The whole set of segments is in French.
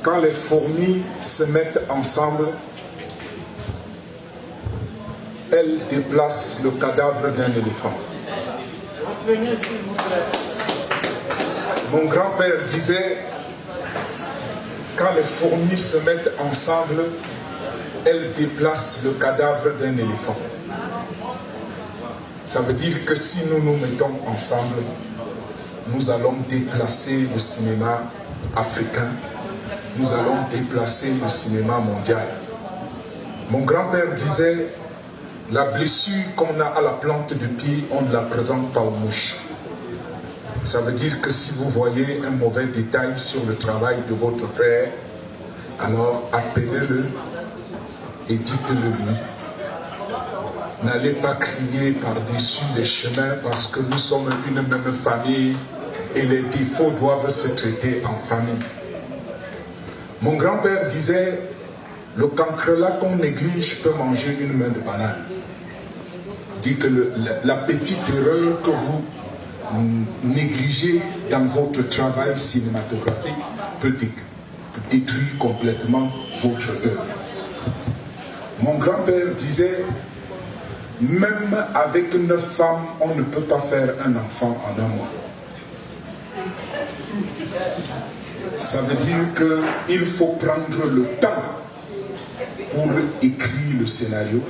Quand les fourmis se mettent ensemble, elles déplacent le cadavre d'un éléphant. Mon grand-père disait, quand les fourmis se mettent ensemble, elles déplacent le cadavre d'un éléphant. Ça veut dire que si nous nous mettons ensemble, nous allons déplacer le cinéma africain, nous allons déplacer le cinéma mondial. Mon grand-père disait, la blessure qu'on a à la plante du pied, on ne la présente pas aux mouches. Ça veut dire que si vous voyez un mauvais détail sur le travail de votre frère, alors appelez-le et dites-le lui. N'allez pas crier par-dessus les chemins parce que nous sommes une même famille et les défauts doivent se traiter en famille. Mon grand-père disait, le cancrelat qu'on néglige peut manger une main de banane. Il dit que la petite erreur que vous négligez dans votre travail cinématographique peut détruire complètement votre œuvre. Mon grand-père disait, même avec 9 femmes, on ne peut pas faire un enfant en un mois. Ça veut dire qu'il faut prendre le temps pour écrire le scénario,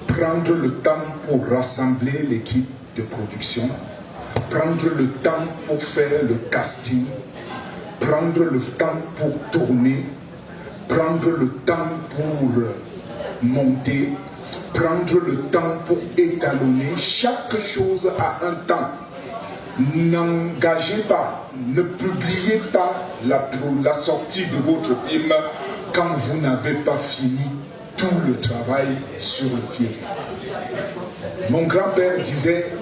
prendre le temps pour rassembler l'équipe de production, prendre le temps pour faire le casting, prendre le temps pour tourner, prendre le temps pour monter, prendre le temps pour étalonner. Chaque chose a un temps. N'engagez pas, ne publiez pas la sortie de votre film quand vous n'avez pas fini tout le travail sur le film. Mon grand-père disait,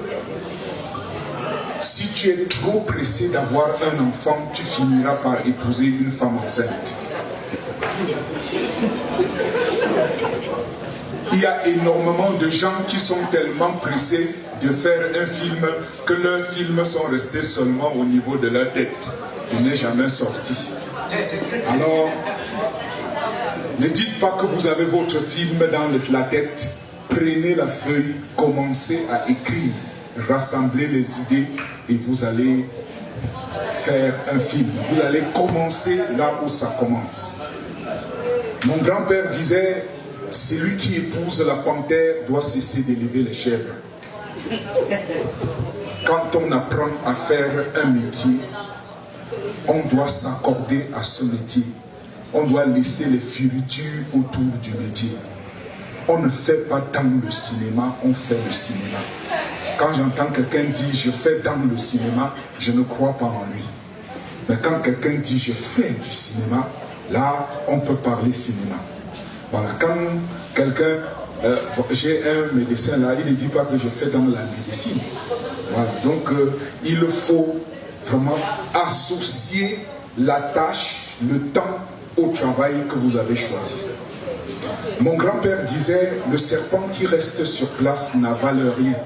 si tu es trop pressé d'avoir un enfant, tu finiras par épouser une femme enceinte. Il y a énormément de gens qui sont tellement pressés de faire un film que leurs films sont restés seulement au niveau de leur tête. Il n'est jamais sorti. Alors, ne dites pas que vous avez votre film dans la tête. Prenez la feuille, commencez à écrire, rassemblez les idées et vous allez faire un film. Vous allez commencer là où ça commence. Mon grand-père disait, celui qui épouse la panthère doit cesser d'élever les chèvres. Quand on apprend à faire un métier, on doit s'accorder à ce métier. On doit laisser les fioritures autour du métier. On ne fait pas dans le cinéma, on fait le cinéma. Quand j'entends quelqu'un dire « je fais dans le cinéma », je ne crois pas en lui. Mais quand quelqu'un dit « je fais du cinéma », là, on peut parler cinéma. Voilà, quand quelqu'un, j'ai un médecin là, il ne dit pas que je fais dans la médecine. Voilà, donc il faut vraiment associer la tâche, le temps au travail que vous avez choisi. Mon grand-père disait, le serpent qui reste sur place n'avale rien.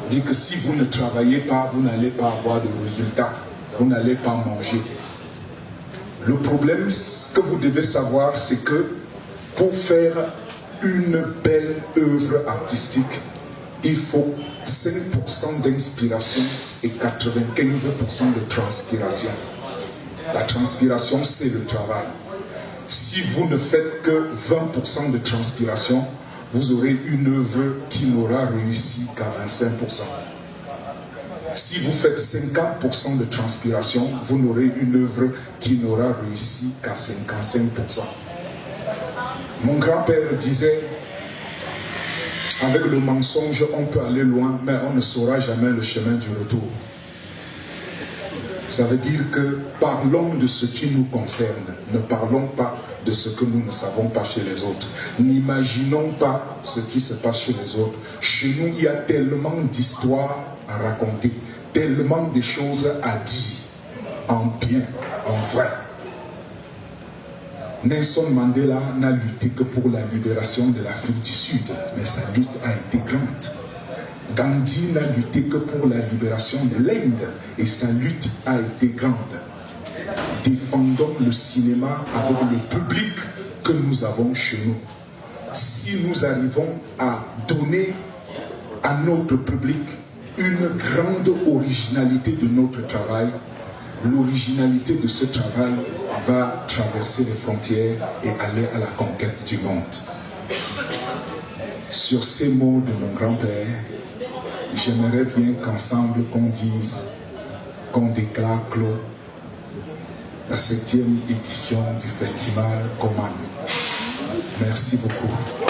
Il dit que si vous ne travaillez pas, vous n'allez pas avoir de résultats, vous n'allez pas manger. Le problème, ce que vous devez savoir, c'est que pour faire une belle œuvre artistique, il faut 5% d'inspiration et 95% de transpiration. La transpiration, c'est le travail. Si vous ne faites que 20% de transpiration, vous aurez une œuvre qui n'aura réussi qu'à 25%. Si vous faites 50% de transpiration, vous n'aurez une œuvre qui n'aura réussi qu'à 55%. Mon grand-père disait, avec le mensonge, on peut aller loin, mais on ne saura jamais le chemin du retour. Ça veut dire que parlons de ce qui nous concerne, ne parlons pas de ce que nous ne savons pas chez les autres. N'imaginons pas ce qui se passe chez les autres. Chez nous, il y a tellement d'histoires à raconter, tellement de choses à dire, en bien, en vrai. Nelson Mandela n'a lutté que pour la libération de l'Afrique du Sud, mais sa lutte a été grande. Gandhi n'a lutté que pour la libération de l'Inde, et sa lutte a été grande. défendons le cinéma avec le public que nous avons chez nous. Si nous arrivons à donner à notre public une grande originalité de notre travail, l'originalité de ce travail va traverser les frontières et aller à la conquête du monde. Sur ces mots de mon grand-père, j'aimerais bien qu'ensemble qu'on dise, qu'on déclare clos la 7e édition du festival Coman. Merci beaucoup.